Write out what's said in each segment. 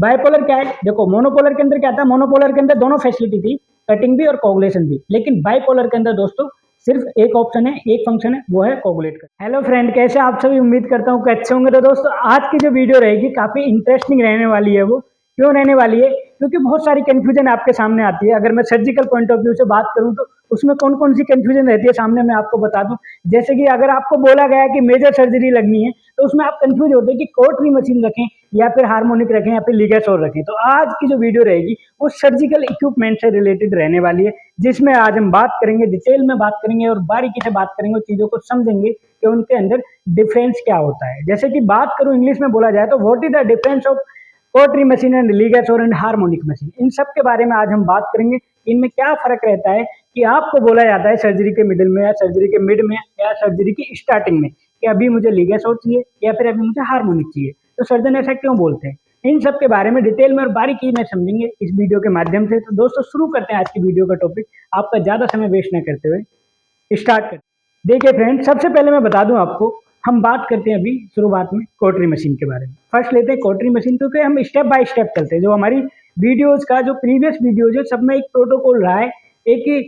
Bipolar क्या है, देखो मोनोपोलर के अंदर क्या था, मोनोपोलर के अंदर दोनों फैसिलिटी थी, कटिंग भी और कोगुलेशन भी, लेकिन बाइपोलर के अंदर दोस्तों सिर्फ एक ऑप्शन है, एक फंक्शन है, वो है कोगुलेट का। हेलो फ्रेंड, कैसे आप सभी, उम्मीद करता हूँ कि अच्छे होंगे। तो दोस्तों आज की जो वीडियो रहेगी काफी इंटरेस्टिंग रहने वाली है। वो क्यों रहने वाली है, क्योंकि बहुत सारी कंफ्यूजन आपके सामने आती है। अगर मैं सर्जिकल पॉइंट ऑफ व्यू से बात करूं तो उसमें कौन कौन सी कंफ्यूजन रहती है सामने मैं आपको बता दूं। जैसे कि अगर आपको बोला गया है कि मेजर सर्जरी लगनी है तो उसमें आप कंफ्यूज होते हैं कि कोटरी मशीन रखें या फिर हार्मोनिक रखें या फिर लिगासोर रखें। तो आज की जो वीडियो रहेगी वो सर्जिकल इक्विपमेंट से रिलेटेड रहने वाली है, जिसमें आज हम बात करेंगे, डिटेल में बात करेंगे और बारीकी से बात करेंगे, चीजों को समझेंगे कि उनके अंदर डिफरेंस क्या होता है। जैसे कि बात करूं इंग्लिश में बोला जाए तो what is the difference of कोटरी मशीन एंड लिगासोर एंड हार्मोनिक मशीन, इन सब के बारे में आज हम बात करेंगे। इनमें क्या फर्क रहता है कि आपको बोला जाता है सर्जरी के मिडिल में या सर्जरी के मिड में या सर्जरी की स्टार्टिंग में कि अभी मुझे लिगासोर चाहिए या फिर अभी मुझे हार्मोनिक चाहिए, तो सर्जन ऐसा क्यों बोलते हैं। इन सब के बारे में डिटेल में और बारीकी में समझेंगे इस वीडियो के माध्यम से। तो दोस्तों शुरू करते हैं आज की वीडियो का टॉपिक, आपका ज्यादा समय वेस्ट न करते हुए स्टार्ट करते हैं। देखिए फ्रेंड, सबसे पहले मैं बता दूं आपको, हम बात करते हैं अभी शुरुआत में कोटरी मशीन के बारे में। फर्स्ट लेते हैं कोटरी मशीन, क्योंकि हम स्टेप बाय स्टेप चलते हैं। जो हमारी वीडियोज का जो प्रीवियस वीडियोज है सब में एक प्रोटोकॉल रहा है, एक ही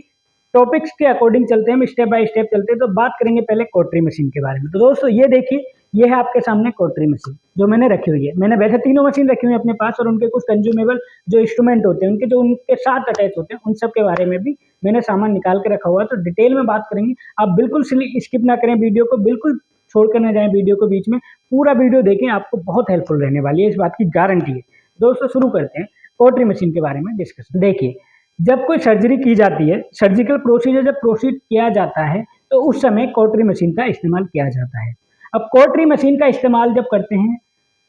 टॉपिक्स के अकॉर्डिंग चलते हैं, हम स्टेप बाय स्टेप चलते हैं। तो बात करेंगे पहले कोटरी मशीन के बारे में। तो दोस्तों ये देखिए, ये है आपके सामने कोटरी मशीन जो मैंने रखी हुई है। मैंने वैसे तीनों मशीन रखी हुई है अपने पास, और उनके कुछ कंज्यूमेबल जो इंस्ट्रूमेंट होते हैं उनके जो उनके साथ अटैच होते हैं उन सब के बारे में भी मैंने सामान निकाल के रखा हुआ है। तो डिटेल में बात करेंगे, आप बिल्कुल स्किप ना करें वीडियो को, बिल्कुल छोड़ कर ना जाएं वीडियो को बीच में, पूरा वीडियो देखें, आपको बहुत हेल्पफुल रहने वाली है, इस बात की गारंटी है। दोस्तों शुरू करते हैं कोटरी मशीन के बारे में डिस्कशन। देखिए, जब कोई सर्जरी की जाती है, सर्जिकल प्रोसीजर जब प्रोसीड किया जाता है तो उस समय कोटरी मशीन का इस्तेमाल किया जाता है। अब कोटरी मशीन का इस्तेमाल जब करते हैं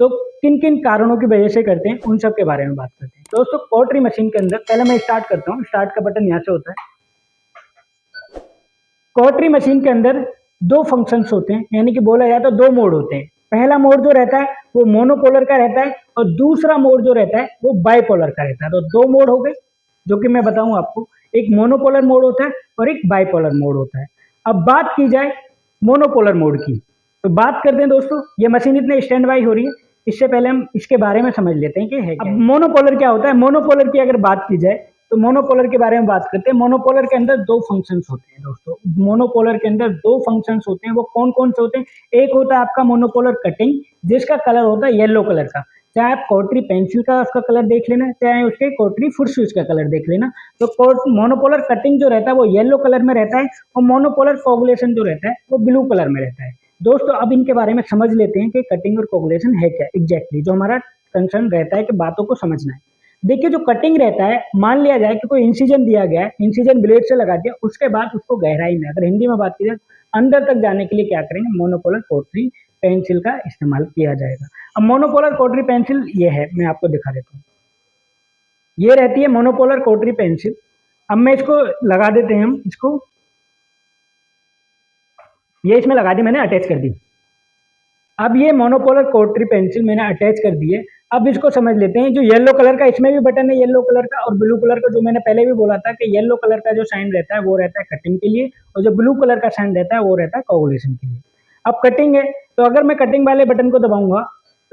तो किन किन कारणों की वजह से करते हैं, उन सब के बारे में बात करते हैं। दोस्तों कोटरी मशीन के अंदर पहले मैं स्टार्ट करता हूँ, स्टार्ट का बटन यहाँ से होता है। कोटरी मशीन के अंदर दो फंक्शंस होते हैं, यानी कि बोला जाए तो दो मोड होते हैं। पहला मोड जो रहता है वो मोनोपोलर का रहता है और दूसरा मोड जो रहता है वो बाइपोलर का रहता है। तो दो मोड हो गए जो कि मैं बताऊं आपको, एक मोनोपोलर मोड होता है और एक बाइपोलर मोड होता है। अब बात की जाए मोनोपोलर मोड की, तो बात करते हैं दोस्तों, ये मशीन इतने स्टैंड बाई हो रही है, इससे पहले हम इसके बारे में समझ लेते हैं कि है क्या। अब मोनोपोलर क्या होता है, मोनोपोलर की अगर बात की जाए तो मोनोपोलर के बारे में बात करते हैं। मोनोपोलर के अंदर दो फंक्शंस होते हैं दोस्तों, मोनोपोलर के अंदर दो फंक्शंस होते हैं। वो कौन कौन से होते हैं, एक होता है आपका मोनोपोलर कटिंग, जिसका कलर होता है येलो कलर का। चाहे आप कोटरी पेंसिल का उसका कलर देख लेना, चाहे उसके कोटरी फुट स्विच का कलर देख लेना। तो मोनोपोलर कटिंग जो रहता है वो येलो कलर में रहता है और मोनोपोलर कोगुलेशन जो रहता है वो ब्लू कलर में रहता है। दोस्तों अब इनके बारे में समझ लेते हैं कि कटिंग और कोगुलेशन है क्या एग्जैक्टली, जो हमारा कंसर्न रहता है कि बातों को समझना है। देखिए जो कटिंग रहता है, मान लिया जाए कि कोई इंसिजन दिया गया है, इंसिजन ब्लेड से लगा दिया, उसके बाद उसको गहराई में, अगर हिंदी में बात की जाए अंदर तक जाने के लिए क्या करेंगे, मोनोपोलर कोटरी पेंसिल का इस्तेमाल किया जाएगा। अब मोनोपोलर कोटरी पेंसिल ये है, मैं आपको दिखा देता हूँ, ये रहती है मोनोपोलर कोटरी पेंसिल। अब मैं इसको लगा देते हैं, हम इसको ये इसमें लगा दी, मैंने अटैच कर दी। अब ये मोनोपोलर कोटरी पेंसिल मैंने अटैच कर दी है। अब इसको समझ लेते हैं, जो येलो कलर का इसमें भी बटन है येलो कलर का, और ब्लू कलर का जो मैंने पहले भी बोला था कि येलो कलर का जो साइन रहता है वो रहता है कटिंग के लिए, और जो ब्लू कलर का साइन रहता है वो रहता है कोगुलेशन के लिए। अब कटिंग है तो अगर मैं कटिंग वाले बटन को दबाऊंगा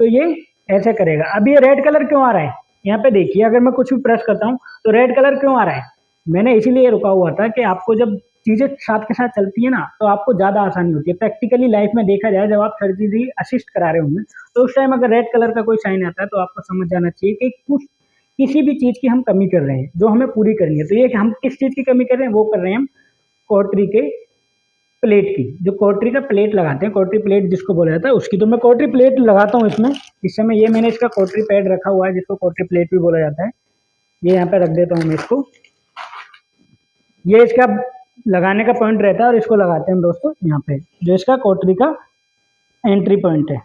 तो ये ऐसे करेगा। अब ये रेड कलर क्यों आ रहा है, यहाँ पे देखिए, अगर मैं कुछ भी प्रेस करता हूँ तो रेड कलर क्यों आ रहा है, मैंने इसीलिए रुका हुआ था कि आपको जब चीजें साथ के साथ चलती है ना तो आपको ज्यादा आसानी होती है। प्रैक्टिकली लाइफ में देखा जाए, जब आप सर्जरी असिस्ट करा रहे होंगे तो उस टाइम अगर रेड कलर का कोई साइन आता है तो आपको समझ जाना चाहिए कि कुछ किसी भी चीज की हम कमी कर रहे हैं जो हमें पूरी करनी है। तो ये हम किस चीज की कमी कर रहे हैं, वो कर रहे हैं हम कोटरी के प्लेट की, जो कोटरी का प्लेट लगाते हैं, कोटरी प्लेट जिसको बोला जाता है उसकी। तो मैं कोटरी प्लेट लगाता हूँ इसमें। इस समय ये मैंने इसका कोटरी पैड रखा हुआ है जिसको कोटरी प्लेट भी बोला जाता है, ये यहाँ पे रख देता हूँ मैं इसको। ये इसका लगाने का पॉइंट रहता है और इसको लगाते हैं हम दोस्तों यहाँ पे, जो इसका कोटरी का एंट्री पॉइंट है,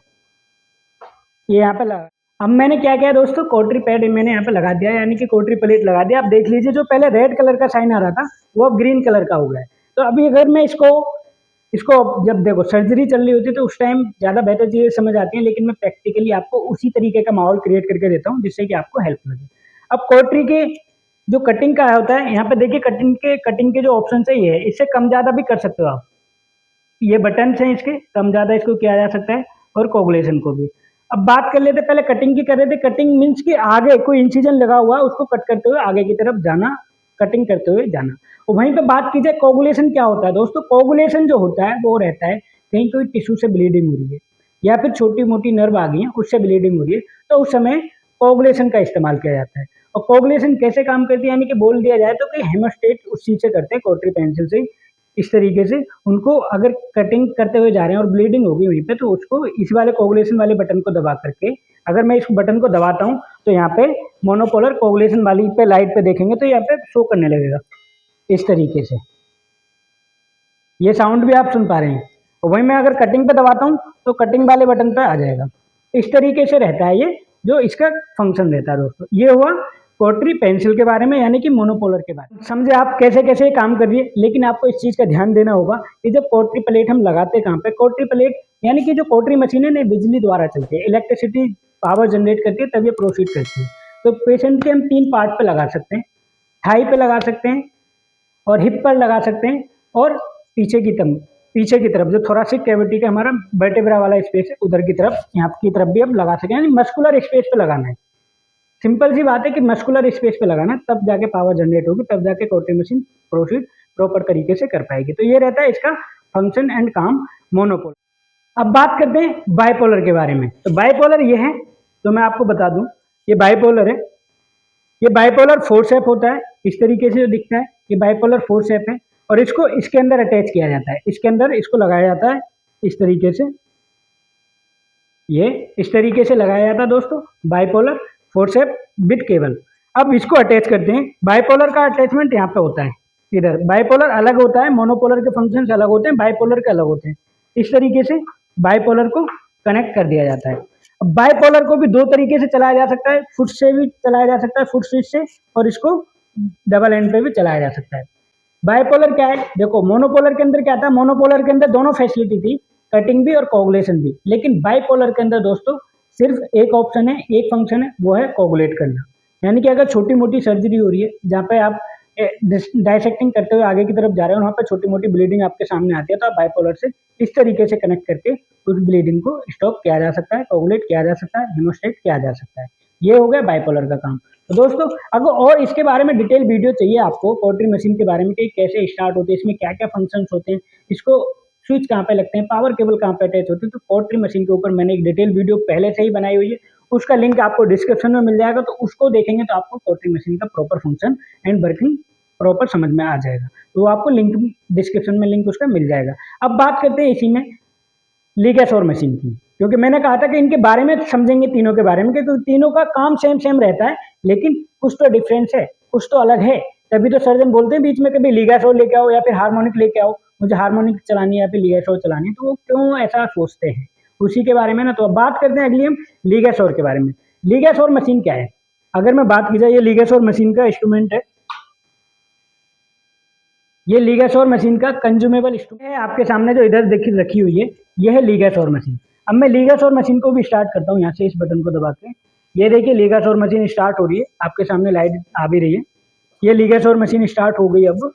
ये यहाँ पे लगा। अब मैंने क्या किया दोस्तों, कोटरी पैड मैंने यहाँ पे लगा दिया, यानी कि कोटरी प्लेट लगा दिया। आप देख लीजिए, जो पहले रेड कलर का साइन आ रहा था वो अब ग्रीन कलर का हो गया है। तो अभी अगर मैं इसको इसको जब देखो सर्जरी चल रही होती है तो उस टाइम ज़्यादा बेहतर चीज़ें समझ आती हैं, लेकिन मैं प्रैक्टिकली आपको उसी तरीके का माहौल क्रिएट करके देता हूँ जिससे कि आपको हेल्प लगे। अब कोटरी के जो कटिंग का होता है, यहाँ पे देखिए कटिंग के जो ऑप्शन है ये है, इससे कम ज़्यादा भी कर सकते हो आप, ये बटन हैं इसके, कम ज़्यादा इसको किया जा सकता है, और कोगुलेशन को भी। अब बात कर लेते, पहले कटिंग की कर रहे थे। कटिंग मीन्स कि आगे कोई इंसिजन लगा हुआ है उसको कट करते हुए आगे की तरफ जाना, कटिंग करते हुए जाना। और वहीं पे बात की जाए कोगुलेशन क्या होता है दोस्तों, कोगुलेशन जो होता है वो रहता है कहीं कोई टिश्यू से ब्लीडिंग हो रही है या फिर छोटी मोटी नर्व आ गई है उससे ब्लीडिंग हो रही है, तो उस समय कोगुलेशन का इस्तेमाल किया जाता है। और कोगुलेशन कैसे काम करती है, यानी कि बोल दिया जाए तो कि हेमोस्टेट उस चीज से करते हैं, कोटरी पेंसिल से। इस तरीके से उनको अगर कटिंग करते हुए जा रहे हैं और ब्लीडिंग होगी वहीं पे, तो उसको इस वाले कोगुलेशन वाले बटन को दबा करके, अगर मैं इस बटन को दबाता हूँ तो यहाँ पे मोनोपोलर कोगुलेशन वाली पे लाइट पे देखेंगे तो यहाँ पे शो करने लगेगा इस तरीके से। ये साउंड भी आप सुन पा रहे हैं। और वहीं मैं अगर कटिंग पे दबाता हूँ तो कटिंग वाले बटन पे आ जाएगा। इस तरीके से रहता है ये जो इसका फंक्शन रहता है दोस्तों। ये हुआ कोटरी पेंसिल के बारे में, यानी कि मोनोपोलर के बारे में। समझे आप कैसे कैसे काम कर रही है, लेकिन आपको इस चीज का ध्यान देना होगा कि जब कोटरी प्लेट हम लगाते हैं कहाँ पे, कोटरी प्लेट यानी कि जो कोटरी मशीन है ना बिजली द्वारा चलती है, इलेक्ट्रिसिटी पावर जनरेट करती है तब ये प्रोसीड करती है। तो पेशेंट के हम 3 पार्ट पे लगा सकते हैं, थाई पे लगा सकते हैं और हिप पर लगा सकते हैं, और पीछे की तरफ जो थोरासिक कैविटी का हमारा वर्टेब्रा वाला स्पेस है उधर की तरफ, यहाँ की तरफ भी हम लगा सकते हैं, यानी मस्कुलर स्पेस पे लगाना है। सिंपल सी बात है कि मस्कुलर स्पेस पे लगाना, तब जाके पावर जनरेट होगी, तब जाके कोटरी मशीन प्रोसीड प्रॉपर तरीके से कर पाएगी। तो ये रहता है इसका फंक्शन एंड काम मोनोपोलर। अब बात करते हैं बाइपोलर के बारे में। तो बाइपोलर ये है, तो मैं आपको बता दूं, ये बाइपोलर है। ये बाइपोलर फोर शेप होता है, इस तरीके से जो दिखता है ये बाइपोलर फोर शेप है, और इसको इसके अंदर अटैच किया जाता है, इसके अंदर इसको लगाया जाता है इस तरीके से, ये इस तरीके से लगाया जाता है दोस्तों, bipolar four shape with cable. अब इसको अटैच करते हैं। बाइपोलर का अटैचमेंट यहाँ पे होता है, इधर बाइपोलर अलग होता है, मोनोपोलर के फंक्शंस अलग होते हैं, बाइपोलर के अलग होते हैं। इस तरीके से बाइपोलर को कनेक्ट कर दिया जाता है। अब बाइपोलर को भी 2 तरीके से चलाया जा सकता है, फुट से भी चलाया जा सकता है, फुट स्विच से, और इसको डबल एंड पे भी चलाया जा सकता है। बाइपोलर क्या है, देखो मोनोपोलर के अंदर क्या था, मोनोपोलर के अंदर दोनों फैसिलिटी थी, कटिंग भी और कोगुलेशन भी। लेकिन बाइपोलर के अंदर दोस्तों सिर्फ एक ऑप्शन है, एक फंक्शन है, वो है कोगुलेट करना। यानी कि अगर छोटी मोटी सर्जरी हो रही है जहाँ पे आप डायसेक्टिंग करते हुए आगे की तरफ जा रहे हो, वहाँ पर छोटी मोटी ब्लीडिंग आपके सामने आती है, तो आप बाइपोलर से इस तरीके से कनेक्ट करके उस ब्लीडिंग को स्टॉप किया जा सकता है, कोगुलेट किया जा सकता है, हेमोस्टेट किया जा सकता है। ये हो गया बाइपोलर का काम। तो दोस्तों अगर और इसके बारे में डिटेल वीडियो चाहिए आपको, कोटरी मशीन के बारे में कि कैसे स्टार्ट होती है, इसमें क्या क्या फंक्शंस होते हैं, इसको स्विच कहाँ पे लगते हैं, पावर केबल कहाँ पे अटैच होती है, तो कोटरी मशीन के ऊपर मैंने एक डिटेल वीडियो पहले से ही बनाई हुई है, उसका लिंक आपको डिस्क्रिप्शन में मिल जाएगा। तो उसको देखेंगे तो आपको कोटरी मशीन का proper function and working proper समझ में आ जाएगा। तो आपको लिंक डिस्क्रिप्शन में लिंक उसका मिल जाएगा। अब बात करते हैं इसी में लिगेसोर मशीन की, क्योंकि मैंने कहा था कि इनके बारे में समझेंगे तीनों के बारे में, क्योंकि तीनों का काम सेम सेम रहता है, लेकिन कुछ तो डिफरेंस है, कुछ तो अलग है। तभी तो सर्जन बोलते हैं बीच में कभी लिगेसोर लेके आओ या फिर हार्मोनिक लेके आओ, मुझे हार्मोनिक चलानी है या फिर लिगेसोर चलानी है, तो वो क्यों ऐसा सोचते हैं, उसी के बारे में ना। तो अब बात करते हैं अगली हम लिगेसोर के बारे में। लिगेसोर मशीन क्या है, अगर मैं बात की जाए, ये लिगेसोर मशीन का इंस्ट्रूमेंट है, ये लिगेसोर मशीन का कंज्यूमेबल इंस्ट्रूमेंट है, आपके सामने जो इधर देखी रखी हुई है, ये है लिगेसोर मशीन। अब मैं लिगेसोर मशीन को भी स्टार्ट करता हूँ यहाँ से, इस बटन को दबा के। ये देखिए लिगेसोर मशीन स्टार्ट हो रही है, आपके सामने लाइट आ भी रही है। ये लिगेसोर मशीन स्टार्ट हो गई, अब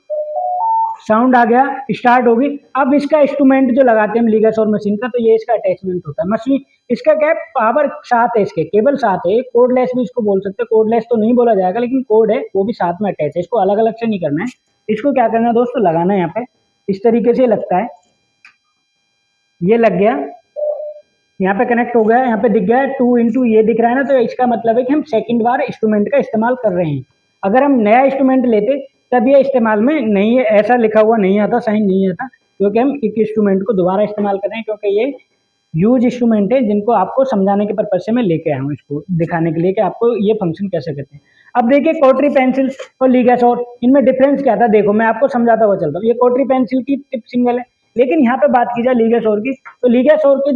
साउंड आ गया, स्टार्ट होगी। अब इसका इंस्ट्रूमेंट जो लगाते हैं हम लिगेसोर मशीन का, तो ये इसका अटैचमेंट होता है मशीन। इसका क्या है, पावर साथ है, इसके केबल साथ है, कोडलेस भी इसको बोल सकते हैं, कोडलेस तो नहीं बोला जाएगा, लेकिन कोड है वो भी साथ में अटैच है, इसको अलग अलग से नहीं करना है। इसको क्या करना है दोस्तों, लगाना है यहाँ पे, इस तरीके से लगता है, ये लग गया, यहाँ पे कनेक्ट हो गया, यहाँ पे दिख गया है 2 ये दिख रहा है ना, तो इसका मतलब है कि हम सेकंड बार इंस्ट्रूमेंट का इस्तेमाल कर रहे हैं। अगर हम नया इंस्ट्रूमेंट लेते तब ये इस्तेमाल में नहीं है, ऐसा लिखा हुआ नहीं आता, साइन नहीं आता, क्योंकि हम एक इंस्ट्रूमेंट को दोबारा इस्तेमाल कर रहे हैं, क्योंकि ये यूज इंस्ट्रूमेंट है जिनको आपको समझाने के पर्पज से मैं लेके आया हूँ, इसको दिखाने के लिए कि आपको ये फंक्शन कैसे करते हैं। अब देखिए कोटरी पेंसिल और लिगेसोर, इनमें डिफरेंस क्या था, देखो मैं आपको समझाता हुआ चलता हूँ। ये कोटरी पेंसिल की टिप सिंगल है, लेकिन यहाँ पे बात की जाए लिगेसोर की, तो लिगेसोर के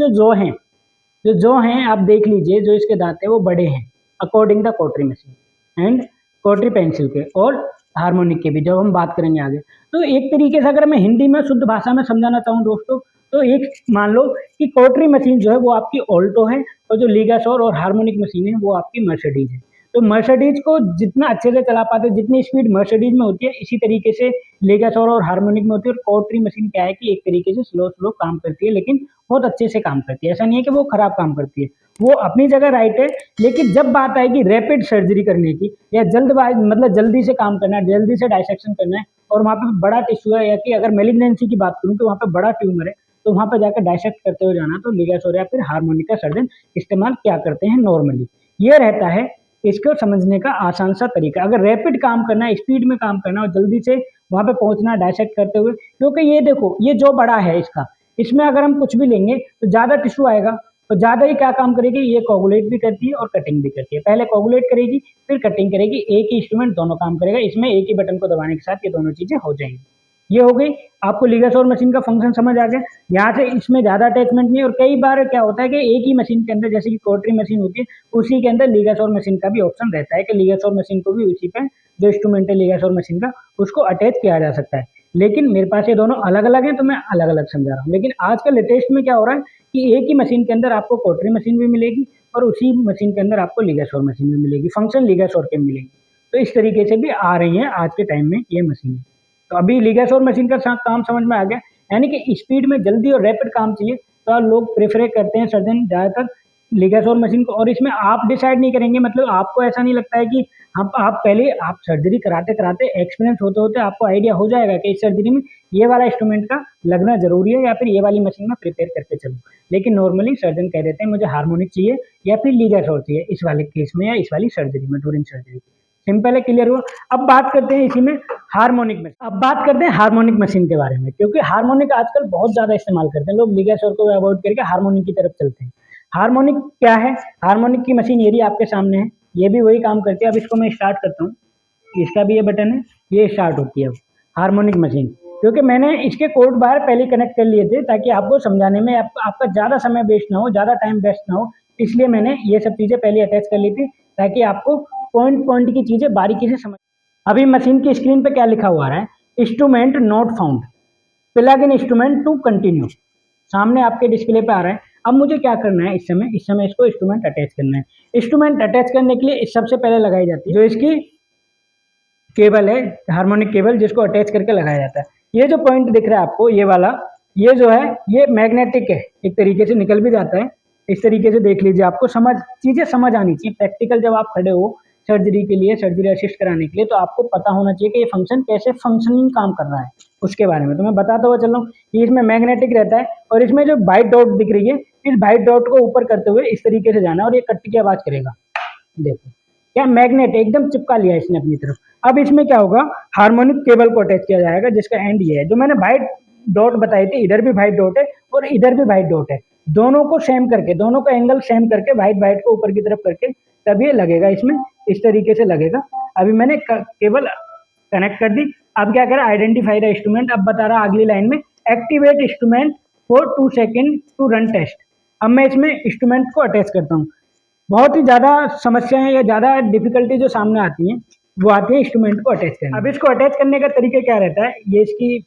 जो हैं आप देख लीजिए, जो इसके दांत है वो बड़े हैं according the Kotri machine and Kotri pencil के, और हार्मोनिक के भी जब हम बात करेंगे आगे। तो एक तरीके से अगर मैं हिंदी में शुद्ध भाषा में समझाना चाहूँ दोस्तों, तो एक मान लो कि कोटरी मशीन जो है वो आपकी ऑल्टो है, और जो लिगेसोर और हार्मोनिक मशीन है वो आपकी मर्सिडीज है। तो मर्सिडीज को जितना अच्छे से चला पाते, जितनी स्पीड मर्सिडीज में होती है इसी तरीके से लेगासोर और हार्मोनिक में होती है। और कॉर्टरी मशीन क्या है कि एक तरीके से स्लो स्लो काम करती है, लेकिन बहुत अच्छे से काम करती है। ऐसा नहीं है कि वो खराब काम करती है, वो अपनी जगह राइट है। लेकिन जब बात आएगी रैपिड सर्जरी करने की या जल्दबाज मतलब जल्दी से काम करना है, जल्दी से डायसेक्शन करना है और वहाँ पे बड़ा टिश्यू है, या कि अगर मेलिग्नेंसी की बात करूँ तो वहाँ पे बड़ा ट्यूमर है, तो वहाँ पर जाकर डायसेक्ट करते हुए जाना, तो लिगासोर या फिर हार्मोनिक का सर्जन इस्तेमाल क्या करते हैं नॉर्मली। ये रहता है इसको समझने का आसान सा तरीका। अगर रैपिड काम करना है, स्पीड में काम करना है और जल्दी से वहाँ पे पहुँचना डायसेक्ट करते हुए, क्योंकि ये देखो ये जो बड़ा है इसका, इसमें अगर हम कुछ भी लेंगे तो ज़्यादा टिश्यू आएगा, तो ज़्यादा ही क्या काम करेगी, ये कोगुलेट भी करती है और कटिंग भी करती है। पहले कोगुलेट करेगी फिर कटिंग करेगी, एक ही इंस्ट्रूमेंट दोनों काम करेगा। इसमें एक ही बटन को दबाने के साथ ये दोनों चीज़ें हो जाएंगी। ये हो गई, आपको लिगासोर मशीन का फंक्शन समझ आ गया। यहाँ से इसमें ज़्यादा अटैचमेंट नहीं, और कई बार क्या होता है कि एक ही मशीन के अंदर, जैसे कि कॉटरी मशीन होती है उसी के अंदर लिगासोर मशीन का भी ऑप्शन रहता है कि लिगासोर मशीन को भी उसी पे जो इंस्ट्रूमेंट है लिगासोर मशीन का उसको अटैच किया जा सकता है। लेकिन मेरे पास ये दोनों अलग अलग हैं तो मैं अलग अलग समझा रहा हूँ। लेकिन आज का लेटेस्ट में क्या हो रहा है कि एक ही मशीन के अंदर आपको कॉटरी मशीन भी मिलेगी और उसी मशीन के अंदर आपको लिगासोर मशीन भी मिलेगी, फंक्शन लिगासोर के मिलेंगे। तो इस तरीके से भी आ रही है आज के टाइम में ये मशीन। तो अभी लिगासोर मशीन का काम समझ में आ गया, यानी कि स्पीड में जल्दी और रैपिड काम चाहिए तो लोग प्रेफर करते हैं सर्जन ज़्यादातर लिगासोर मशीन को। और इसमें आप डिसाइड नहीं करेंगे, मतलब आपको ऐसा नहीं लगता है कि आप पहले आप सर्जरी कराते कराते एक्सपीरियंस होते होते आपको आइडिया हो जाएगा कि इस सर्जरी में ये वाला इंस्ट्रूमेंट का लगना जरूरी है या फिर ये वाली मशीन में प्रिपेयर करके चलो। लेकिन नॉर्मली सर्जन कह देते हैं मुझे हार्मोनिक चाहिए या फिर लिगासोर चाहिए इस वाले केस में या इस वाली सर्जरी में, ड्यूरिंग सर्जरी। सिंपल है, क्लियर हुआ। अब बात करते हैं इसी में हार्मोनिक मशीन। अब बात करते हैं हार्मोनिक मशीन के बारे में, क्योंकि हार्मोनिक आजकल बहुत ज्यादा इस्तेमाल करते हैं लोग, लिगासोर को अवॉइड करके हार्मोनिक की तरफ चलते हैं। हार्मोनिक क्या है, हार्मोनिक की मशीन ये भी आपके सामने है, ये भी वही काम करती है। अब इसको मैं स्टार्ट करता हूँ, इसका भी ये बटन है, ये स्टार्ट होती है अब हार्मोनिक मशीन। क्योंकि मैंने इसके कोड बाहर पहले कनेक्ट कर लिए थे ताकि आपको समझाने में आपका ज़्यादा समय वेस्ट ना हो, ज़्यादा टाइम वेस्ट ना हो, इसलिए मैंने ये सब चीज़ें पहले अटैच कर ली थी ताकि आपको पॉइंट पॉइंट की चीज़ें बारीकी से समझ। अभी मशीन की स्क्रीन पे क्या लिखा हुआ है, instrument not found, plug in instrument to continue, सामने आपके डिस्प्ले पे आ रहा है। अब मुझे क्या करना है, इस समय इसको इंस्ट्रूमेंट अटैच करना है। इंस्ट्रूमेंट अटैच करने के लिए सबसे पहले लगाई जाती है जो इसकी केबल है, हार्मोनिक केबल, जिसको अटैच करके लगाया जाता है। ये जो पॉइंट दिख रहा है आपको, ये वाला, ये जो है ये मैग्नेटिक है, एक तरीके से निकल भी जाता है। इस तरीके से देख लीजिए, आपको चीज़ें समझ आनी चाहिए। प्रैक्टिकल जब आप खड़े हो सर्जरी के लिए, सर्जरी असिस्ट कराने के लिए, तो आपको पता होना चाहिए कि ये फंक्शन कैसे फंक्शनिंग काम कर रहा है उसके बारे में। तो मैं बताता हुआ चल रहा हूँ कि इसमें मैग्नेटिक रहता है और इसमें जो वाइट डॉट दिख रही है, इस वाइट डॉट को ऊपर करते हुए इस तरीके से जाना और ये कट्टी की आवाज़ करेगा। देखो क्या मैग्नेट एकदम चिपका लिया इसने अपनी तरफ। अब इसमें क्या होगा, हार्मोनिक केबल को अटैच किया जाएगा जिसका एंड ये है, जो मैंने वाइट डॉट बताई थी, इधर भी वाइट डॉट है और इधर भी वाइट डॉट है। दोनों को सेम करके, दोनों का एंगल सेम करके वाइट वाइट को ऊपर की तरफ करके तब ये लगेगा, इसमें इस तरीके से लगेगा। अभी मैंने केबल कनेक्ट कर दी। अब क्या करें, आइडेंटिफाई द इंस्ट्रूमेंट। अब बता रहा अगली लाइन में activate instrument for 2 second to run test. अब मैं इसमें इंस्ट्रूमेंट को अटैच करता हूँ। बहुत ही ज़्यादा समस्याएं या ज़्यादा डिफिकल्टी जो सामने आती हैं वो आती है इंस्ट्रूमेंट को अटैच करने। अब इसको अटैच करने का तरीका क्या रहता है, ये इसकी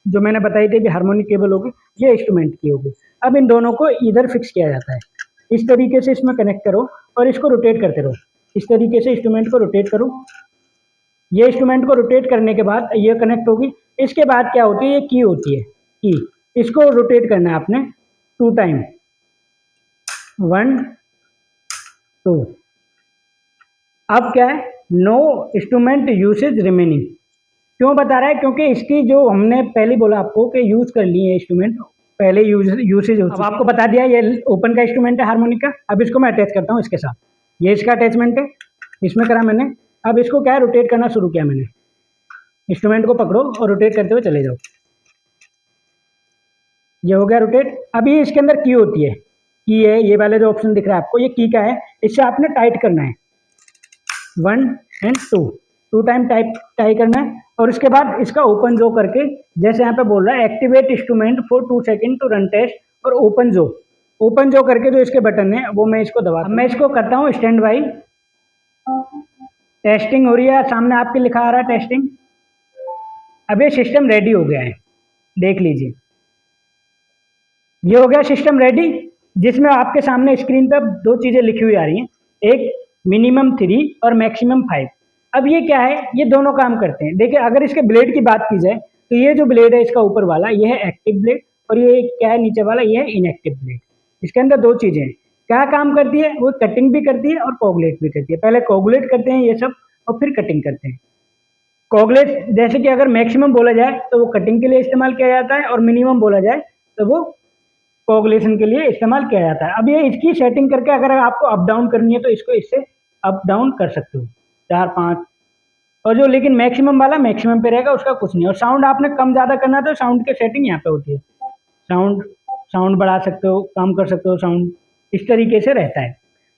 जो मैंने बताई थी हार्मोनिक केबल होगी, ये इंस्ट्रूमेंट की होगी। अब इन दोनों को इधर फिक्स किया जाता है, इस तरीके से इसमें कनेक्ट करो और इसको रोटेट करते रहो। इस तरीके से इंस्ट्रूमेंट को रोटेट करो। ये इंस्ट्रूमेंट को रोटेट करने के बाद ये कनेक्ट होगी। इसके बाद क्या होती है, ये की होती है, की, इसको रोटेट करना है आपने 2 टाइम, 1 2। अब क्या है, नो इंस्ट्रूमेंट यूसेज रिमेनिंग। क्यों बता रहा है, क्योंकि इसकी जो हमने पहले बोला आपको कि यूज कर लिए है इंस्ट्रूमेंट, पहले यूसेज हो, अब आपको बता दिया ये ओपन का इंस्ट्रूमेंट है हार्मोनिक का। अब इसको मैं अटैच करता हूँ इसके साथ, ये इसका अटैचमेंट है, इसमें करा मैंने। अब इसको क्या है, रोटेट करना शुरू किया मैंने। इंस्ट्रूमेंट को पकड़ो और रोटेट करते हुए चले जाओ, ये हो गया रोटेट। अभी इसके अंदर की होती है, की है, ये वाला जो ऑप्शन दिख रहा है आपको, ये की का है, इससे आपने टाइट करना है 1 and 2 टाइम टाइट करना है। और इसके बाद इसका ओपन जो करके, जैसे यहाँ पे बोल रहा है activate instrument for 2 second to run test, और ओपन जो करके जो इसके बटन है वो मैं इसको दबा, अब मैं इसको करता हूँ स्टैंड बाई। टेस्टिंग हो रही है, सामने आपके लिखा आ रहा है टेस्टिंग। अब ये सिस्टम रेडी हो गया है, देख लीजिए, ये हो गया सिस्टम रेडी, जिसमें आपके सामने स्क्रीन पर 2 चीज़ें लिखी हुई आ रही हैं। एक मिनिमम 3 और मैक्सिमम 5। अब ये क्या है, ये दोनों काम करते हैं। देखिए अगर इसके ब्लेड की बात की जाए तो ये जो ब्लेड है इसका ऊपर वाला ये है एक्टिव ब्लेड, और ये क्या है नीचे वाला ये है इनएक्टिव ब्लेड। इसके अंदर दो चीजें हैं, क्या काम करती है, वो कटिंग भी करती है और कोगुलेट भी करती है। पहले कोगुलेट करते हैं ये सब और फिर कटिंग करते हैं। कोगुलेट जैसे कि अगर मैक्सिमम बोला जाए तो वो कटिंग के लिए इस्तेमाल किया जाता है, और मिनिमम बोला जाए तो वो कोगुलेशन के लिए इस्तेमाल किया जाता है। अब ये इसकी सेटिंग करके अगर आपको अप डाउन करनी है तो इसको इससे अप डाउन कर सकते हो 4-5। और जो लेकिन मैक्सिमम वाला मैक्सिमम पे रहेगा, उसका कुछ नहीं। और साउंड आपने कम ज़्यादा करना है तो साउंड की सेटिंग यहाँ पे होती है। साउंड साउंड बढ़ा सकते हो, कम कर सकते हो साउंड, इस तरीके से रहता है।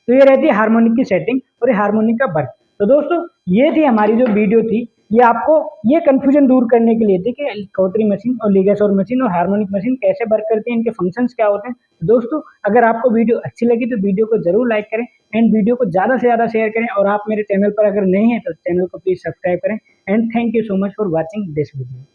तो ये रहती है हार्मोनिक की सेटिंग और ये हार्मोनिक का वर्क। तो दोस्तों ये थी हमारी जो वीडियो थी, ये आपको ये कंफ्यूजन दूर करने के लिए थी कि कॉटरी मशीन और लिगासोर मशीन और हार्मोनिक मशीन कैसे वर्क करती हैं, इनके फंक्शंस क्या होते हैं। दोस्तों अगर आपको वीडियो अच्छी लगी तो वीडियो को जरूर लाइक करें एंड वीडियो को ज़्यादा से ज़्यादा शेयर करें, और आप मेरे चैनल पर अगर नहीं है तो चैनल को प्लीज़ सब्सक्राइब करें। And thank you so much for watching this video.